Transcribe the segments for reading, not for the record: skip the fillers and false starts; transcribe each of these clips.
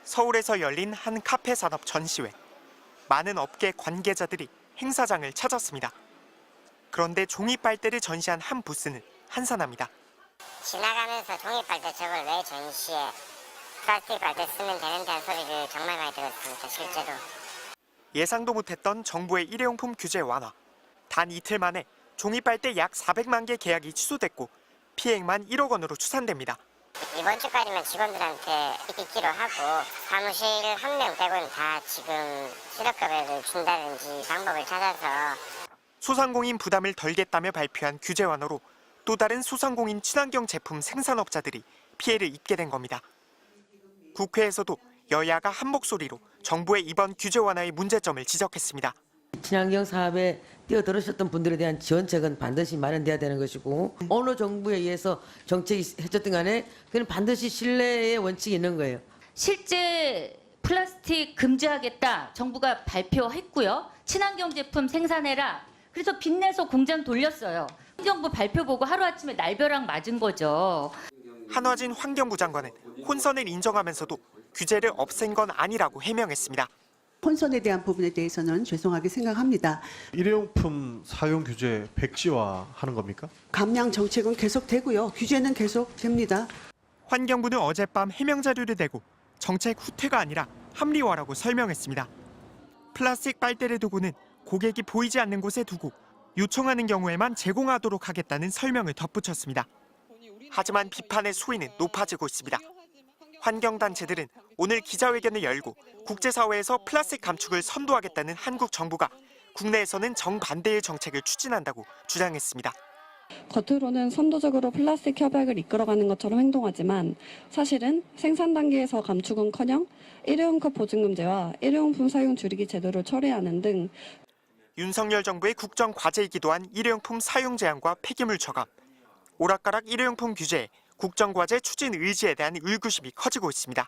서울에서 열린 한 카페 산업 전시회. 많은 업계 관계자들이 행사장을 찾았습니다. 그런데 종이 빨대를 전시한 한 부스는 한산합니다. 지나가면서 종이 빨대 저걸 왜 전시해? 플라스틱 빨대 쓰면 되는다는 소리를 정말 많이 들었습니다, 실제로. 예상도 못했던 정부의 일회용품 규제 완화. 단 이틀 만에 종이 빨대 약 400만 개 계약이 취소됐고 피해액만 1억 원으로 추산됩니다. 이번 주까지만 직원들한테 있기로 하고 사무실 한 명 빼고는 다 지금 실업급여를 준다든지 방법을 찾아서. 소상공인 부담을 덜겠다며 발표한 규제 완화로 또 다른 소상공인 친환경 제품 생산업자들이 피해를 입게 된 겁니다. 국회에서도 여야가 한 목소리로 정부의 이번 규제 완화의 문제점을 지적했습니다. 친환경 사업에 뛰어들으셨던 분들에 대한 지원책은 반드시 마련돼야 되는 것이고 어느 정부에 의해서 정책이 해줬든 간에 그는 반드시 신뢰의 원칙이 있는 거예요. 실제 플라스틱 금지하겠다 정부가 발표했고요. 친환경 제품 생산해라. 그래서 빚내서 공장 돌렸어요. 정부 발표 보고 하루아침에 날벼락 맞은 거죠. 한화진 환경부 장관은 혼선을 인정하면서도 규제를 없앤 건 아니라고 해명했습니다. 혼선에 대한 부분에 대해서는 죄송하게 생각합니다. 일회용품 사용 규제 백지화하는 겁니까? 감량 정책은 계속되고요. 규제는 계속됩니다. 환경부는 어젯밤 해명 자료를 내고 정책 후퇴가 아니라 합리화라고 설명했습니다. 플라스틱 빨대를 두고는 고객이 보이지 않는 곳에 두고 요청하는 경우에만 제공하도록 하겠다는 설명을 덧붙였습니다. 하지만 비판의 수위는 높아지고 있습니다. 환경단체들은 오늘 기자회견을 열고 국제사회에서 플라스틱 감축을 선도하겠다는 한국 정부가 국내에서는 정반대의 정책을 추진한다고 주장했습니다. 겉으로는 선도적으로 플라스틱 협약을 이끌어가는 것처럼 행동하지만 사실은 생산 단계에서 감축은커녕 일회용컵 보증금제와 일회용품 사용 줄이기 제도를 철회하는 등 윤석열 정부의 국정 과제이기도 한 일회용품 사용 제한과 폐기물 처감, 오락가락 일회용품 규제에 국정과제 추진 의지에 대한 의구심이 커지고 있습니다.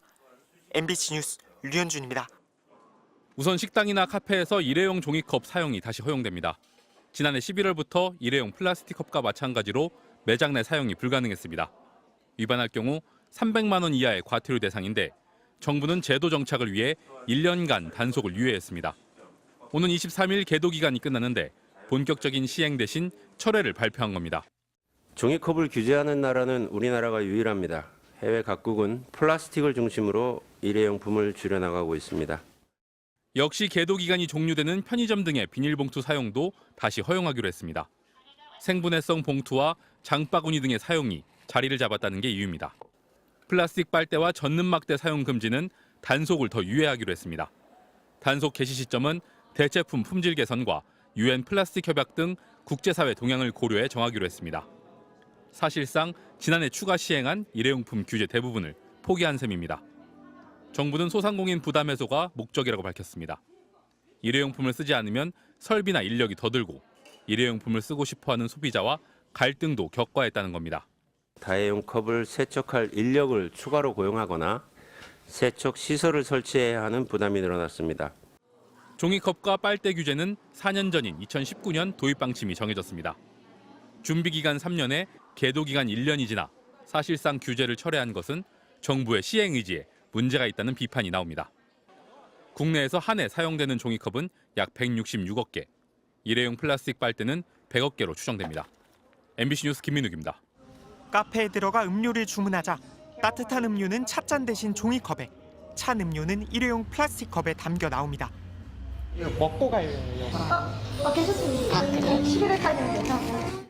MBC 뉴스 류현준입니다. 우선 식당이나 카페에서 일회용 종이컵 사용이 다시 허용됩니다. 지난해 11월부터 일회용 플라스틱 컵과 마찬가지로 매장 내 사용이 불가능했습니다. 위반할 경우 300만 원 이하의 과태료 대상인데 정부는 제도 정착을 위해 1년간 단속을 유예했습니다. 오는 23일 계도 기간이 끝나는데 본격적인 시행 대신 철회를 발표한 겁니다. 종이컵을 규제하는 나라는 우리나라가 유일합니다. 해외 각국은 플라스틱을 중심으로 일회용품을 줄여나가고 있습니다. 역시 계도 기간이 종료되는 편의점 등의 비닐봉투 사용도 다시 허용하기로 했습니다. 생분해성 봉투와 장바구니 등의 사용이 자리를 잡았다는 게 이유입니다. 플라스틱 빨대와 젖는 막대 사용 금지는 단속을 더 유예하기로 했습니다. 단속 개시 시점은 대체품 품질 개선과 UN 플라스틱 협약 등 국제사회 동향을 고려해 정하기로 했습니다. 사실상 지난해 추가 시행한 일회용품 규제 대부분을 포기한 셈입니다. 정부는 소상공인 부담 해소가 목적이라고 밝혔습니다. 일회용품을 쓰지 않으면 설비나 인력이 더 들고 일회용품을 쓰고 싶어하는 소비자와 갈등도 격화했다는 겁니다. 다회용 컵을 세척할 인력을 추가로 고용하거나 세척 시설을 설치해야 하는 부담이 늘어났습니다. 종이컵과 빨대 규제는 4년 전인 2019년 도입 방침이 정해졌습니다. 준비 기간 3년에 계도 기간 1년이 지나 사실상 규제를 철회한 것은 정부의 시행 의지에 문제가 있다는 비판이 나옵니다. 국내에서 한 해 사용되는 종이컵은 약 166억 개, 일회용 플라스틱 빨대는 100억 개로 추정됩니다. MBC 뉴스 김민욱입니다. 카페에 들어가 음료를 주문하자 따뜻한 음료는 찻잔 대신 종이컵에, 찬 음료는 일회용 플라스틱 컵에 담겨 나옵니다. 이거 먹고 가요. 괜찮습니다. 아, 그래? 11월까지는 괜찮아요.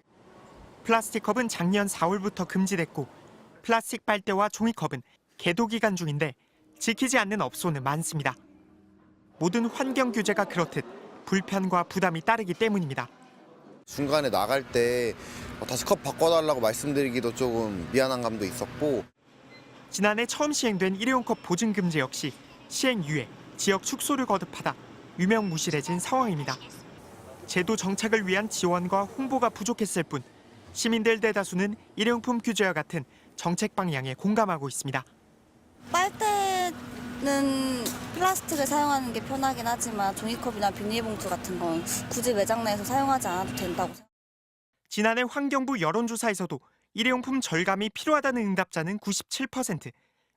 플라스틱 컵은 작년 4월부터 금지됐고 플라스틱 빨대와 종이컵은 계도 기간 중인데 지키지 않는 업소는 많습니다. 모든 환경 규제가 그렇듯 불편과 부담이 따르기 때문입니다. 중간에 나갈 때 다시 컵 바꿔달라고 말씀드리기도 조금 미안한 감도 있었고 지난해 처음 시행된 일회용컵 보증금지 역시 시행 유예, 지역 축소를 거듭하다 유명무실해진 상황입니다. 제도 정착을 위한 지원과 홍보가 부족했을 뿐 시민들 대다수는 일회용품 규제와 같은 정책 방향에 공감하고 있습니다. 빨대는 플라스틱을 사용하는 게 편하긴 하지만 종이컵이나 비닐봉투 같은 건 굳이 매장 내에서 사용하지 않아도 된다고 생각합니다. 지난해 환경부 여론조사에서도 일회용품 절감이 필요하다는 응답자는 97%,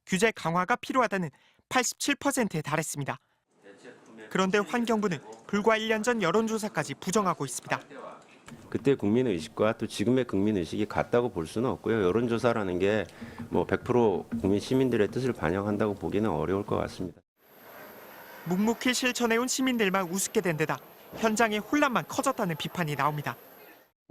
규제 강화가 필요하다는 87%에 달했습니다. 그런데 환경부는 불과 1년 전 여론조사까지 부정하고 있습니다. 그때 국민의식과 또 지금의 국민의식이 같다고 볼 수는 없고요. 여론조사라는 게 뭐 100% 국민 시민들의 뜻을 반영한다고 보기는 어려울 것 같습니다. 묵묵히 실천해온 시민들만 우습게 된 데다 현장의 혼란만 커졌다는 비판이 나옵니다.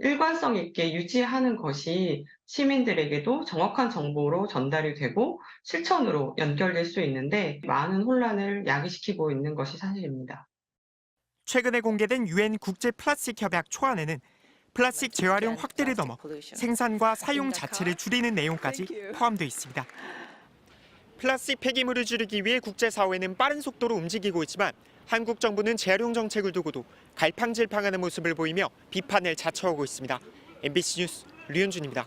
일관성 있게 유지하는 것이 시민들에게도 정확한 정보로 전달이 되고 실천으로 연결될 수 있는데 많은 혼란을 야기시키고 있는 것이 사실입니다. 최근에 공개된 유엔 국제 플라스틱 협약 초안에는 플라스틱 재활용 확대를 넘어 생산과 사용 자체를 줄이는 내용까지 포함되어 있습니다. 플라스틱 폐기물을 줄이기 위해 국제사회는 빠른 속도로 움직이고 있지만 한국 정부는 재활용 정책을 두고도 갈팡질팡하는 모습을 보이며 비판을 자초하고 있습니다. MBC 뉴스 류현준입니다.